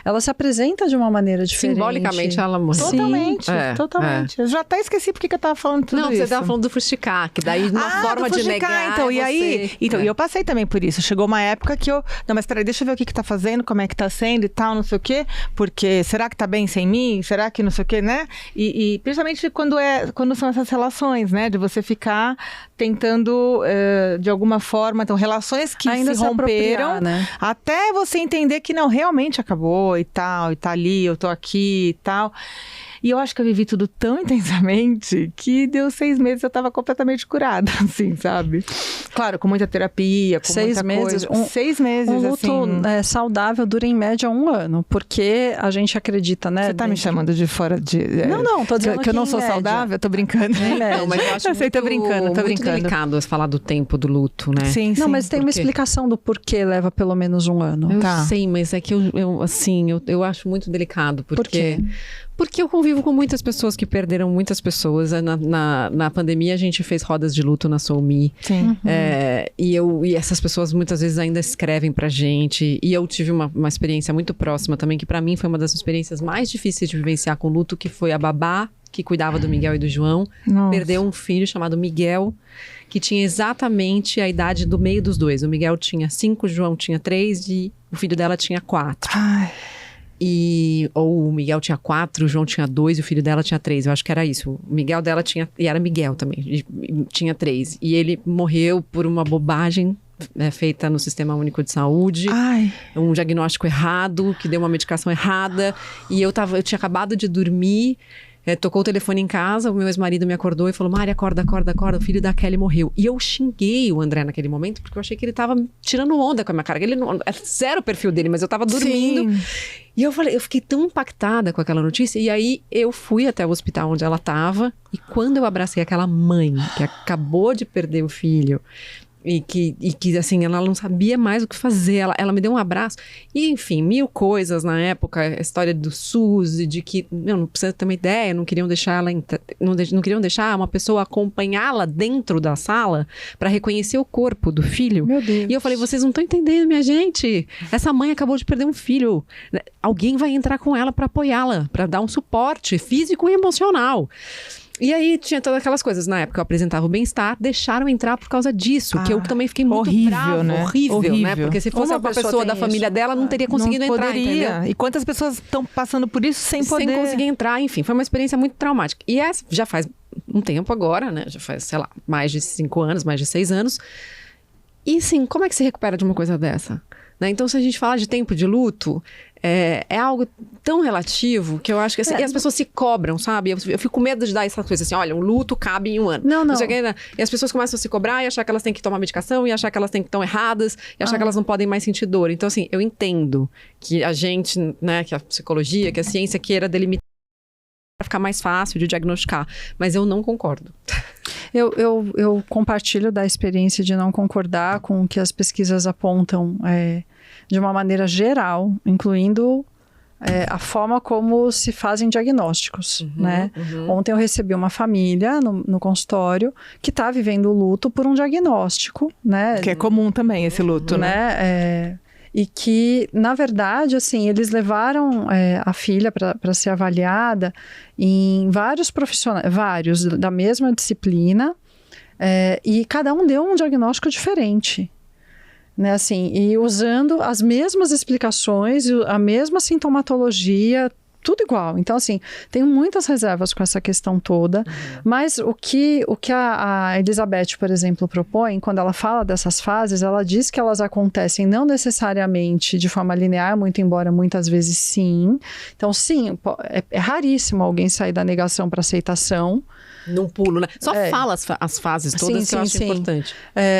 ela se apresenta de uma maneira diferente. Simbolicamente, ela morreu. Totalmente. Eu já até esqueci porque que eu tava falando tudo isso. Não, você tava falando do fuxicar, que daí uma forma de negar então, e aí, e eu passei também por isso. Chegou uma época que eu... Não, mas peraí, deixa eu ver o que tá fazendo, como é que tá sendo e tal, não sei o quê. porque será que tá bem sem mim? Será que não sei o quê, né? E principalmente quando são essas relações, né? De você ficar tentando, de alguma forma, então, relações que ainda se romperam, né? até você entender que não, realmente acabou e tal, e tá ali, eu tô aqui e tal. E eu acho que eu vivi tudo tão intensamente que deu 6 meses eu tava completamente curada, assim, sabe? Claro, com muita terapia, com 6 muita meses, coisa. 6 meses, um luto assim. saudável dura em média 1 ano, porque a gente acredita, né? Você tá me chamando de fora de... Não, tô dizendo que eu não em sou média. saudável, tô brincando. Não, mas eu acho sei, tô brincando. muito delicado falar do tempo do luto, né? Sim, Não, sim. mas tem uma explicação do porquê leva pelo menos 1 ano. Eu Tá. sei, mas é que eu acho muito delicado, porque... Por quê? Porque eu convivo com muitas pessoas que perderam muitas pessoas. Na pandemia, a gente fez rodas de luto na SoulMe. Sim. E essas pessoas muitas vezes ainda escrevem pra gente. E eu tive uma experiência muito próxima também, que pra mim foi uma das experiências mais difíceis de vivenciar com luto, que foi a babá que cuidava do Miguel e do João. Nossa. Perdeu um filho chamado Miguel, que tinha exatamente a idade do meio dos dois. O Miguel tinha 5, o João tinha 3 e o filho dela tinha 4. Ai. Ou o Miguel tinha 4, o João tinha 2 e o filho dela tinha 3. Eu acho que era isso. O Miguel dela tinha... E era Miguel também. E tinha 3. E ele morreu por uma bobagem feita no Sistema Único de Saúde. Ai. Um diagnóstico errado, que deu uma medicação errada. E eu tinha acabado de dormir... tocou o telefone em casa, o meu ex-marido me acordou e falou: Mari, acorda, o filho da Kelly morreu. E eu xinguei o André naquele momento, porque eu achei que ele tava tirando onda com a minha cara. Ele não, era zero o perfil dele, mas eu tava dormindo. Sim. E eu fiquei tão impactada com aquela notícia. E aí eu fui até o hospital onde ela tava. E quando eu abracei aquela mãe que acabou de perder o filho, e que assim, ela não sabia mais o que fazer, ela me deu um abraço, e enfim, 1000 coisas na época, a história do SUS, e de que, não precisa ter uma ideia, não queriam deixar ela, não queriam deixar uma pessoa acompanhá-la dentro da sala para reconhecer o corpo do filho. Meu Deus. E eu falei, vocês não estão entendendo, minha gente, essa mãe acabou de perder um filho, alguém vai entrar com ela para apoiá-la, para dar um suporte físico e emocional. E aí tinha todas aquelas coisas. Na época eu apresentava o Bem-Estar, deixaram entrar por causa disso, que eu também fiquei muito horrível, brava, né? horrível, né? Porque se fosse uma pessoa da família dela, não teria conseguido não entrar, poderia. entendeu? E quantas pessoas estão passando por isso sem poder? Sem conseguir entrar, enfim, foi uma experiência muito traumática. E essa já faz um tempo agora, né? Já faz, sei lá, mais de 5 anos, mais de 6 anos. E sim, como é que se recupera de uma coisa dessa? Né? Então, se a gente fala de tempo de luto, é algo tão relativo que eu acho que assim, e as pessoas se cobram, sabe? Eu fico com medo de dar essa coisa assim, olha, um luto cabe em 1 ano. Não. sei o quê, né? E as pessoas começam a se cobrar e achar que elas têm que tomar medicação, e achar que elas têm que estão erradas, e achar que elas não podem mais sentir dor. Então, assim, eu entendo que a gente, né, que a psicologia, que a ciência queira delimitar para ficar mais fácil de diagnosticar, mas eu não concordo. Eu compartilho da experiência de não concordar com o que as pesquisas apontam de uma maneira geral, incluindo a forma como se fazem diagnósticos, né? Ontem eu recebi uma família no consultório que está vivendo o luto por um diagnóstico, né? Que é comum também esse luto, né? E que, na verdade, assim, eles levaram a filha para ser avaliada em vários profissionais, vários da mesma disciplina, e cada um deu um diagnóstico diferente. Né, assim, e usando as mesmas explicações, a mesma sintomatologia, tudo igual. Então, assim, tenho muitas reservas com essa questão toda, mas o que a Elizabeth, por exemplo, propõe, quando ela fala dessas fases, ela diz que elas acontecem não necessariamente de forma linear, muito embora muitas vezes sim. Então, sim, é raríssimo alguém sair da negação para aceitação. Num pulo, né? Só fala as fases todas, que eu acho importante.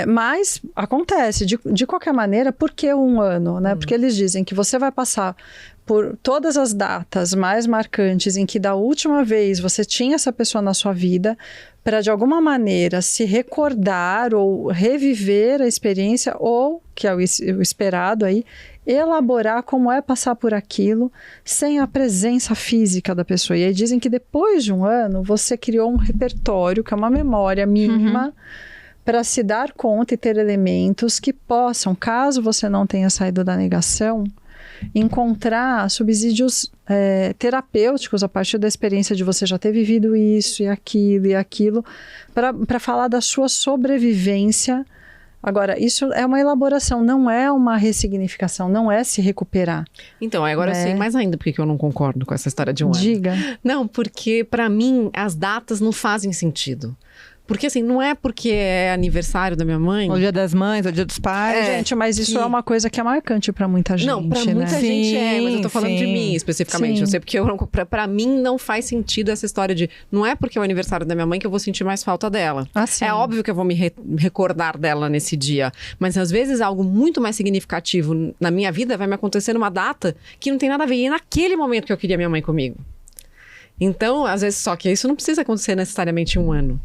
Mas acontece, de qualquer maneira, por que 1 ano? Né? Porque eles dizem que você vai passar por todas as datas mais marcantes em que da última vez você tinha essa pessoa na sua vida, para de alguma maneira se recordar ou reviver a experiência, ou, que é o esperado aí, elaborar como é passar por aquilo sem a presença física da pessoa. E aí dizem que depois de 1 ano você criou um repertório, que é uma memória mínima, para se dar conta e ter elementos que possam, caso você não tenha saído da negação, encontrar subsídios terapêuticos a partir da experiência de você já ter vivido isso e aquilo, para falar da sua sobrevivência Agora, isso é uma elaboração, não é uma ressignificação, não é se recuperar. Então, agora eu sei mais ainda porque que eu não concordo com essa história de um ano. Diga. Não, porque pra mim as datas não fazem sentido. Porque assim, não é porque é aniversário da minha mãe... O dia das mães, o dia dos pais. Gente, mas isso é uma coisa que é marcante pra muita gente, não, pra muita gente mas eu tô falando de mim especificamente. Sim. Eu sei porque pra mim não faz sentido essa história de... Não é porque é o aniversário da minha mãe que eu vou sentir mais falta dela. Sim. É óbvio que eu vou me recordar dela nesse dia. Mas às vezes algo muito mais significativo na minha vida vai me acontecer numa data que não tem nada a ver. E é naquele momento que eu queria minha mãe comigo. Então, às vezes, só que isso não precisa acontecer necessariamente em um ano.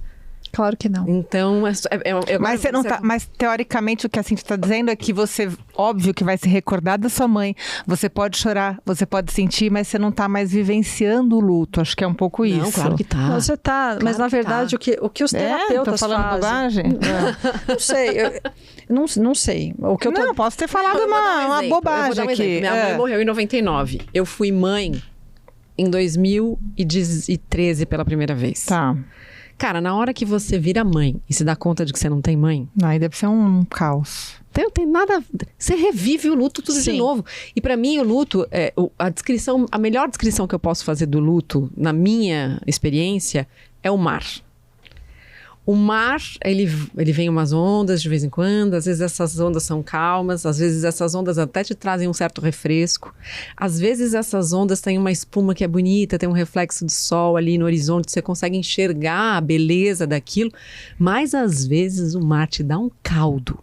Claro que não. Então, mas você não tá, mas teoricamente o que a Cintia está dizendo é que você, óbvio que vai se recordar da sua mãe, você pode chorar, você pode sentir, mas você não está mais vivenciando o luto. Acho que é um pouco isso. Não, claro que tá. Você tá, mas na verdade o que os terapeutas tô falando fazem... bobagem? Não sei, não sei. O que eu tô... Não, posso ter falado uma bobagem eu vou dar um aqui. Exemplo. Minha mãe morreu em 99. Eu fui mãe em 2013 pela primeira vez. Tá. Cara, na hora que você vira mãe e se dá conta de que você não tem mãe... Aí deve ser um caos. Não tem nada... Você revive o luto tudo de novo. E pra mim o luto, a melhor descrição que eu posso fazer do luto, na minha experiência, é o mar. O mar, ele vem umas ondas de vez em quando, às vezes essas ondas são calmas, às vezes essas ondas até te trazem um certo refresco, às vezes essas ondas têm uma espuma que é bonita, tem um reflexo de sol ali no horizonte, você consegue enxergar a beleza daquilo, mas às vezes o mar te dá um caldo.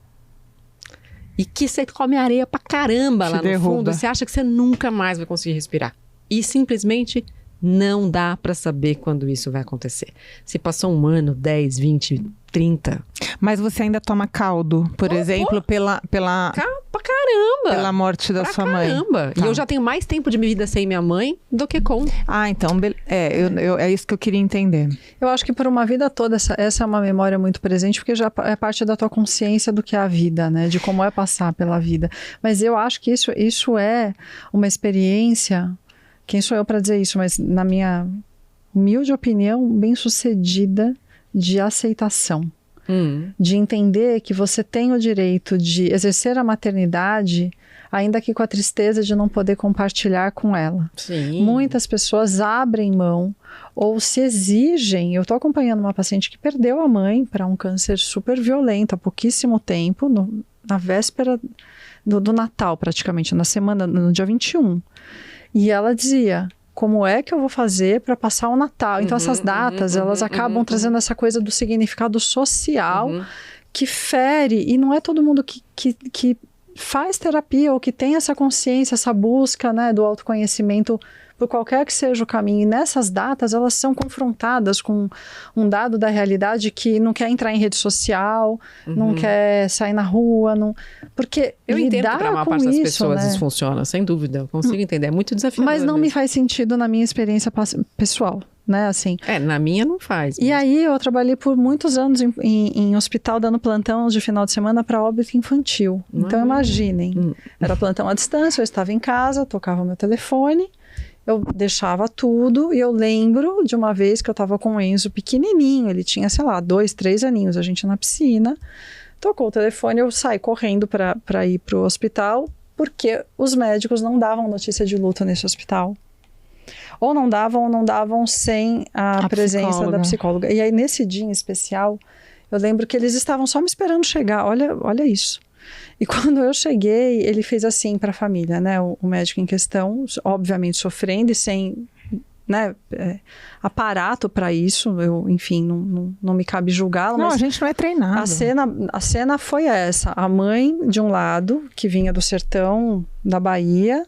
E que você come areia pra caramba lá no fundo, você acha que você nunca mais vai conseguir respirar. E simplesmente... não dá pra saber quando isso vai acontecer. Se passou um ano, 10, 20, 30. Mas você ainda toma caldo, por exemplo, pela Pra caramba! Pela morte da sua mãe. Caramba! Tá. E eu já tenho mais tempo de vida sem minha mãe do que com. Então, é isso que eu queria entender. Eu acho que por uma vida toda, essa é uma memória muito presente, porque já é parte da tua consciência do que é a vida, né? De como é passar pela vida. Mas eu acho que isso é uma experiência... Quem sou eu para dizer isso? Mas na minha humilde opinião, bem-sucedida de aceitação. De entender que você tem o direito de exercer a maternidade, ainda que com a tristeza de não poder compartilhar com ela. Sim. Muitas pessoas abrem mão ou se exigem. Eu estou acompanhando uma paciente que perdeu a mãe para um câncer super violento há pouquíssimo tempo, na véspera do Natal praticamente, no dia 21. E ela dizia, como é que eu vou fazer para passar o Natal? Então essas datas, elas acabam trazendo essa coisa do significado social que fere, e não é todo mundo que faz terapia ou que tem essa consciência, essa busca, né, do autoconhecimento por qualquer que seja o caminho. E nessas datas, elas são confrontadas com um dado da realidade que não quer entrar em rede social, não quer sair na rua, porque eu entendo que para a maior parte das pessoas né? isso funciona, sem dúvida, eu consigo entender, é muito desafiador. Mas não me faz sentido na minha experiência pessoal, né, assim. Na minha não faz. E aí eu trabalhei por muitos anos em hospital dando plantão de final de semana para óbito infantil. Então imaginem, era plantão à distância, eu estava em casa, tocava meu telefone, eu deixava tudo, e eu lembro de uma vez que eu estava com o Enzo pequenininho, ele tinha, sei lá, 2, 3 aninhos, a gente na piscina, tocou o telefone, eu saí correndo para ir para o hospital, porque os médicos não davam notícia de luto nesse hospital. Ou não davam sem a presença da psicóloga. E aí, nesse dia em especial, eu lembro que eles estavam só me esperando chegar, olha isso. E quando eu cheguei, ele fez assim para a família, né? O médico em questão, obviamente sofrendo e sem, né, aparato para isso. Enfim, não me cabe julgá-lo. Não, mas a gente não é treinado. A cena foi essa. A mãe, de um lado, que vinha do sertão da Bahia,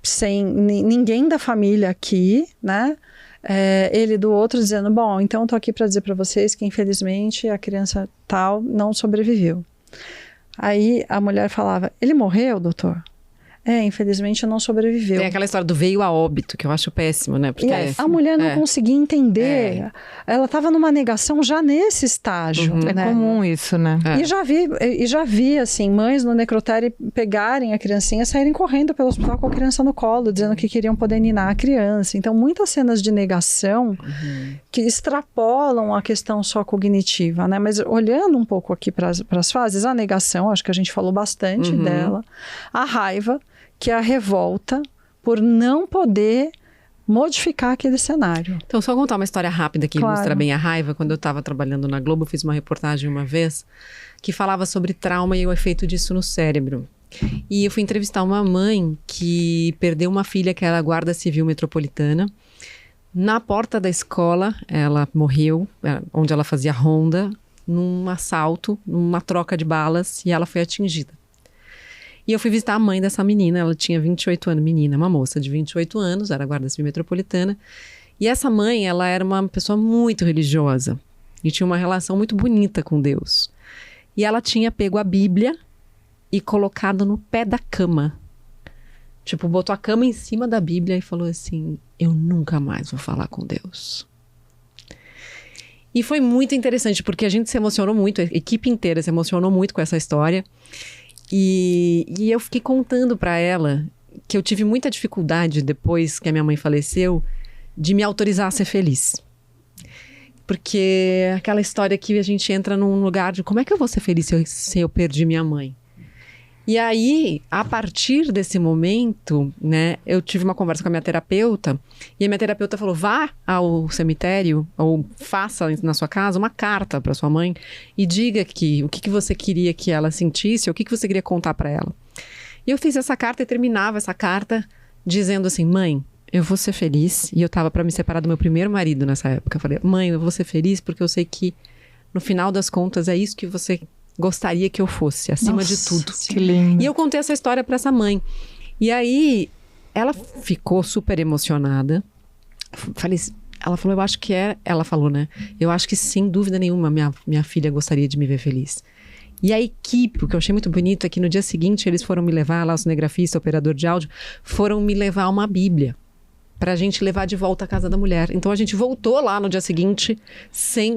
sem ninguém da família aqui, né? Ele do outro dizendo, bom, então tô aqui para dizer para vocês que infelizmente a criança tal não sobreviveu. Aí a mulher falava, ele morreu, doutor? infelizmente não sobreviveu. Tem aquela história do veio a óbito, que eu acho péssimo, né? Porque a mulher não conseguia entender. Ela estava numa negação já nesse estágio. É né? comum isso, né? E já vi, assim, mães no necrotério pegarem a criancinha e saírem correndo pelo hospital com a criança no colo, dizendo que queriam poder ninar a criança. Então, muitas cenas de negação que extrapolam a questão só cognitiva, né? Mas olhando um pouco aqui para as fases, a negação, acho que a gente falou bastante dela, a raiva, que é a revolta por não poder modificar aquele cenário. Então, só contar uma história rápida que ilustra bem a raiva. Quando eu estava trabalhando na Globo, eu fiz uma reportagem uma vez que falava sobre trauma e o efeito disso no cérebro. E eu fui entrevistar uma mãe que perdeu uma filha que era guarda civil metropolitana. Na porta da escola, ela morreu, onde ela fazia ronda, num assalto, numa troca de balas, e ela foi atingida. E eu fui visitar a mãe dessa menina, ela tinha 28 anos, menina, uma moça de 28 anos, era guarda civil metropolitana. E essa mãe, ela era uma pessoa muito religiosa e tinha uma relação muito bonita com Deus. E ela tinha pego a Bíblia e colocado no pé da cama. Tipo, botou a cama em cima da Bíblia e falou assim, eu nunca mais vou falar com Deus. E foi muito interessante, porque a gente se emocionou muito, a equipe inteira se emocionou muito com essa história. E eu fiquei contando para ela que eu tive muita dificuldade, depois que a minha mãe faleceu, de me autorizar a ser feliz. Porque aquela história que a gente entra num lugar de como é que eu vou ser feliz se eu perdi minha mãe? E aí, a partir desse momento, né, eu tive uma conversa com a minha terapeuta, e a minha terapeuta falou, vá ao cemitério, ou faça na sua casa uma carta para sua mãe, e diga o que você queria que ela sentisse, ou o que você queria contar para ela. E eu fiz essa carta e terminava essa carta dizendo assim, mãe, eu vou ser feliz, e eu tava para me separar do meu primeiro marido nessa época. Eu falei, mãe, eu vou ser feliz porque eu sei que, no final das contas, é isso que você gostaria que eu fosse, acima de tudo. Que lindo. E eu contei essa história para essa mãe. E aí, ela ficou super emocionada. Ela falou, eu acho que ela falou, né? Eu acho que, sem dúvida nenhuma, minha filha gostaria de me ver feliz. E a equipe, o que eu achei muito bonito é que no dia seguinte eles foram me levar, lá o cinegrafista, o operador de áudio, foram me levar uma Bíblia pra gente levar de volta à casa da mulher. Então a gente voltou lá no dia seguinte,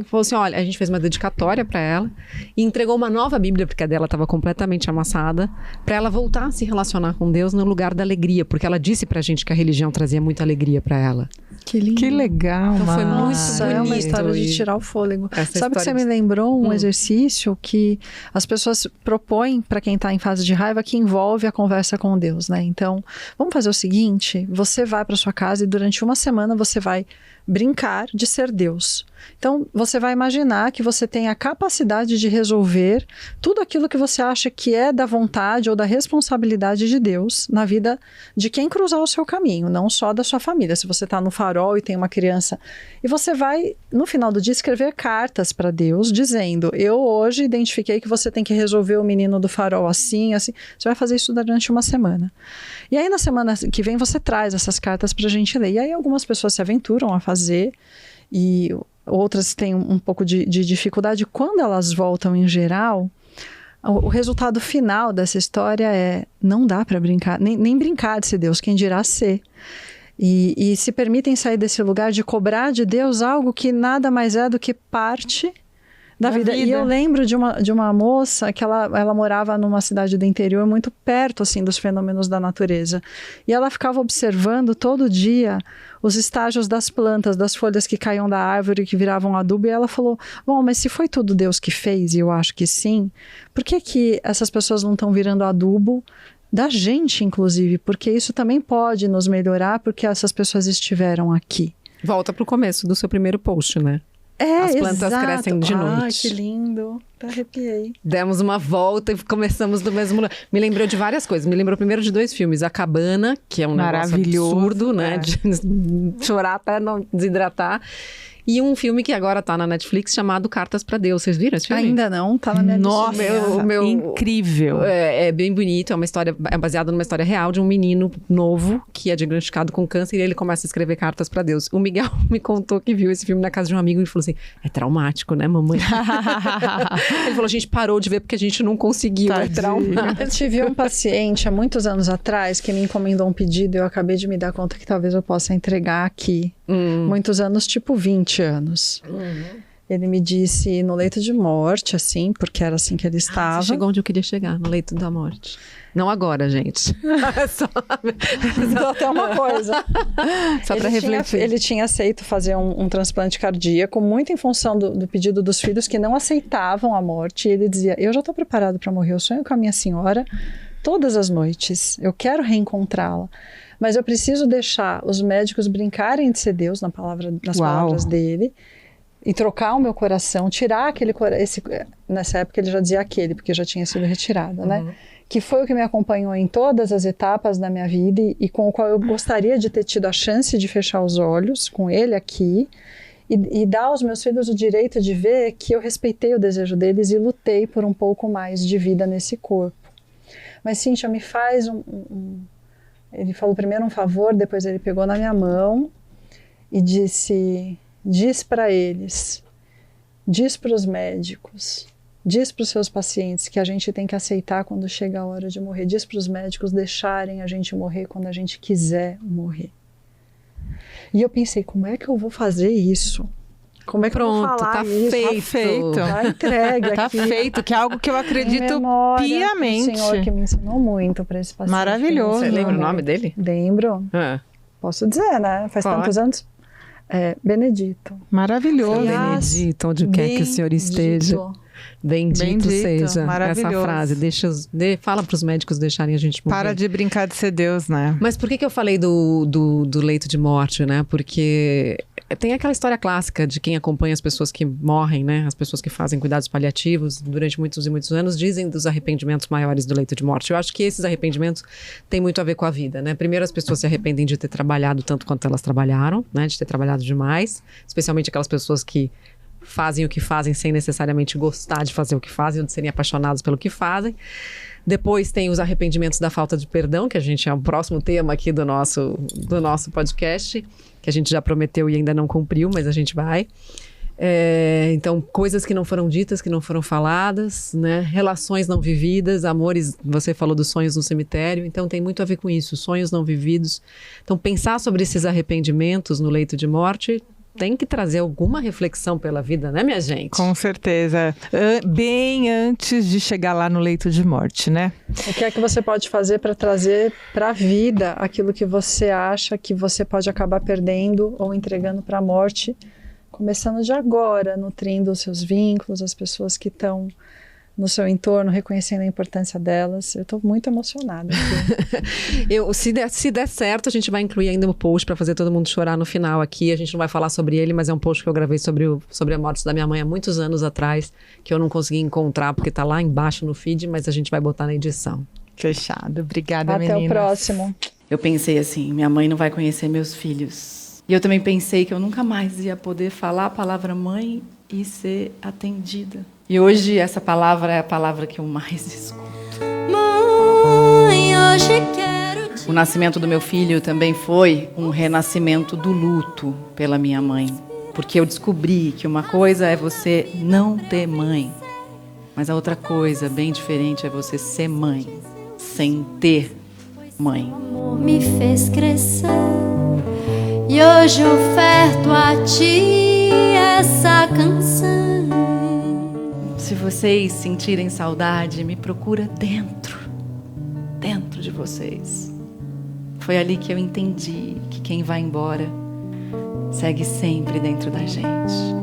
falou assim, olha, a gente fez uma dedicatória pra ela e entregou uma nova Bíblia, porque a dela estava completamente amassada, pra ela voltar a se relacionar com Deus no lugar da alegria, porque ela disse pra gente que a religião trazia muita alegria pra ela. Que lindo. Que legal, então foi muito bonito. É uma história de tirar o fôlego. Sabe que você me lembrou um exercício que as pessoas propõem para quem está em fase de raiva, que envolve a conversa com Deus, né? Então, vamos fazer o seguinte, você vai para sua casa e durante uma semana você vai brincar de ser Deus. Então, você vai imaginar que você tem a capacidade de resolver tudo aquilo que você acha que é da vontade ou da responsabilidade de Deus na vida de quem cruzar o seu caminho, não só da sua família. Se você está no farol e tem uma criança, e você vai, no final do dia, escrever cartas para Deus, dizendo, eu hoje identifiquei que você tem que resolver o menino do farol assim, assim. Você vai fazer isso durante uma semana. E aí, na semana que vem, você traz essas cartas para a gente ler. E aí, algumas pessoas se aventuram a fazer, e outras têm um pouco de dificuldade. Quando elas voltam, em geral, o resultado final dessa história é, não dá para brincar, nem brincar de ser Deus, quem dirá ser. E se permitem sair desse lugar de cobrar de Deus algo que nada mais é do que parte da vida. E eu lembro de uma moça que ela morava numa cidade do interior muito perto assim dos fenômenos da natureza. E ela ficava observando todo dia os estágios das plantas, das folhas que caíam da árvore, que viravam adubo. E ela falou, bom, mas se foi tudo Deus que fez, e eu acho que sim, por que essas pessoas não estão virando adubo da gente, inclusive? Porque isso também pode nos melhorar, porque essas pessoas estiveram aqui. Volta para o começo do seu primeiro post, né? As plantas crescem de noite. Ai, que lindo. Até arrepiei. Demos uma volta e começamos do mesmo lugar. Me lembrou de várias coisas. Me lembrou primeiro de 2 filmes. A Cabana, que é um negócio absurdo, né? De chorar até não desidratar. E um filme que agora tá na Netflix chamado Cartas pra Deus. Vocês viram esse filme? Ainda não, tá na minha Nossa, listinha. incrível. É bem bonito, é baseado numa história real de um menino novo que é diagnosticado com câncer e ele começa a escrever cartas pra Deus. O Miguel me contou que viu esse filme na casa de um amigo e falou assim, é traumático, né, mamãe? Ele falou, a gente parou de ver porque a gente não conseguiu, é traumático. Eu tive um paciente há muitos anos atrás que me encomendou um pedido e eu acabei de me dar conta que talvez eu possa entregar aqui. Muitos anos, tipo 20 anos. Ele me disse no leito de morte, assim, porque era assim que ele estava. Você chegou onde eu queria chegar, no leito da morte. Não agora, gente. Dou até uma coisa. Só para refletir. Ele tinha aceito fazer um transplante cardíaco, muito em função do pedido dos filhos que não aceitavam a morte. E ele dizia, eu já estou preparado para morrer, eu sonho com a minha senhora todas as noites, eu quero reencontrá-la. Mas eu preciso deixar os médicos brincarem de ser Deus nas palavras dele e trocar o meu coração, tirar aquele coração. Nessa época ele já dizia aquele, porque já tinha sido retirado, né? Que foi o que me acompanhou em todas as etapas da minha vida e com o qual eu gostaria de ter tido a chance de fechar os olhos com ele aqui e dar aos meus filhos o direito de ver que eu respeitei o desejo deles e lutei por um pouco mais de vida nesse corpo. Mas, Cíntia, me faz Ele falou primeiro um favor, depois ele pegou na minha mão e disse, diz para eles, diz para os médicos, diz para os seus pacientes que a gente tem que aceitar quando chega a hora de morrer, diz para os médicos deixarem a gente morrer quando a gente quiser morrer. E eu pensei, como é que eu vou fazer isso? Como é que eu vou falar tá isso? feito. Tá entregue Tá aqui. feito, que é algo que eu acredito piamente. O senhor que me ensinou muito para esse paciente. Maravilhoso. Você lembra o nome dele? Lembro. Posso dizer, né? Faz tantos anos. Benedito. Maravilhoso. Benedito, onde quer que o senhor esteja. Bendito seja essa frase. Fala para os médicos deixarem a gente morrer. Para de brincar de ser Deus, né? Mas por que eu falei do leito de morte, né? Porque tem aquela história clássica de quem acompanha as pessoas que morrem, né? As pessoas que fazem cuidados paliativos durante muitos e muitos anos dizem dos arrependimentos maiores do leito de morte. Eu acho que esses arrependimentos têm muito a ver com a vida, né? Primeiro, as pessoas se arrependem de ter trabalhado tanto quanto elas trabalharam, né? De ter trabalhado demais, especialmente aquelas pessoas que fazem o que fazem sem necessariamente gostar de fazer o que fazem ou de serem apaixonados pelo que fazem. Depois tem os arrependimentos da falta de perdão, que a gente é o próximo tema aqui do nosso podcast, que a gente já prometeu e ainda não cumpriu, mas a gente vai. Então, coisas que não foram ditas, que não foram faladas, né? Relações não vividas, amores, você falou dos sonhos no cemitério, então tem muito a ver com isso, sonhos não vividos. Então, pensar sobre esses arrependimentos no leito de morte tem que trazer alguma reflexão pela vida, né, minha gente? Com certeza. Bem antes de chegar lá no leito de morte, né? O que é que você pode fazer para trazer para a vida aquilo que você acha que você pode acabar perdendo ou entregando para a morte, começando de agora, nutrindo os seus vínculos, as pessoas que estão no seu entorno, reconhecendo a importância delas. Eu estou muito emocionada aqui. Se der certo, a gente vai incluir ainda um post para fazer todo mundo chorar no final aqui. A gente não vai falar sobre ele, mas é um post que eu gravei sobre a morte da minha mãe há muitos anos atrás, que eu não consegui encontrar, porque está lá embaixo no feed, mas a gente vai botar na edição. Fechado. Obrigada, meninas. Até o próximo. Eu pensei assim, minha mãe não vai conhecer meus filhos. E eu também pensei que eu nunca mais ia poder falar a palavra mãe e ser atendida. E hoje essa palavra é a palavra que eu mais escuto. Mãe, hoje quero te... O nascimento do meu filho também foi um renascimento do luto pela minha mãe. Porque eu descobri que uma coisa é você não ter mãe, mas a outra coisa, bem diferente, é você ser mãe, sem ter mãe. O amor me fez crescer e hoje oferto a ti essa canção. Se vocês sentirem saudade, me procura dentro de vocês. Foi ali que eu entendi que quem vai embora segue sempre dentro da gente.